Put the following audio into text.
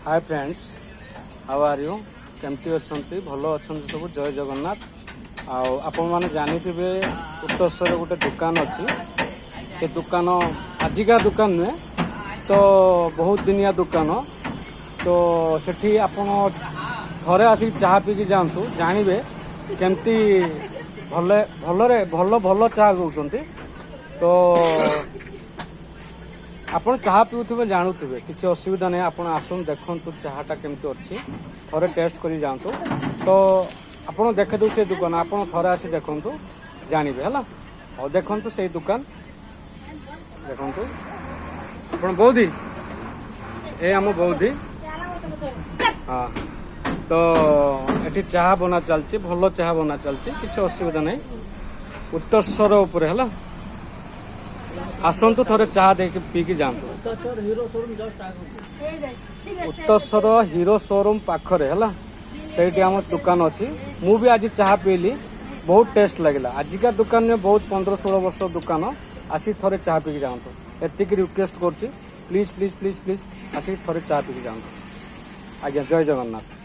Hi friends, how are you? केमती अच्छी भल अच्छा सब जय जगन्नाथ। आपण मैंने जानिथे उत्तरसर गोटे दुकान अच्छी से दुकान आजिका दुकान नुहे तो बहुत दिनिया दुकान तो सेठी आपण थरे आसिक चाह पीकी जातु जानवे केमती भले भलरे भल भल चाह कौन तो आपण चाह पीउथिबे जानूथिबे किसी असुविधा नहीं। आपण आसुन देखंतु चाहटा केमती अच्छी थरे टेस्ट करी जानतु तो आपण देखे दो से दुकान आपण थरे आसी देखंतु जानबे हला। और देखंतु से दुकान देखंतु आपण बौद्धी ए आम बौद्धी हाँ तो एठी चाह बना चलची भल चाह बना चलची किसी असुविधा नहीं। उत्तरसर उपरे हला आसतु थोड़े चाह दे पीकी जातु। उत्तरसर हीरो शोरूम पाखरे है से आम दुकान अच्छी मु भी आज चाह पीली बहुत टेस्ट लगे। आजिका दुकान में बहुत 15-16 वर्ष दुकान आसी थोड़े चाह पीकी जातु एतिक रिक्वेस्ट कर प्लीज प्लीज प्लीज प्लीज आसिक थोड़े चाह पीकी जातु। आज्ञा जय जगन्नाथ।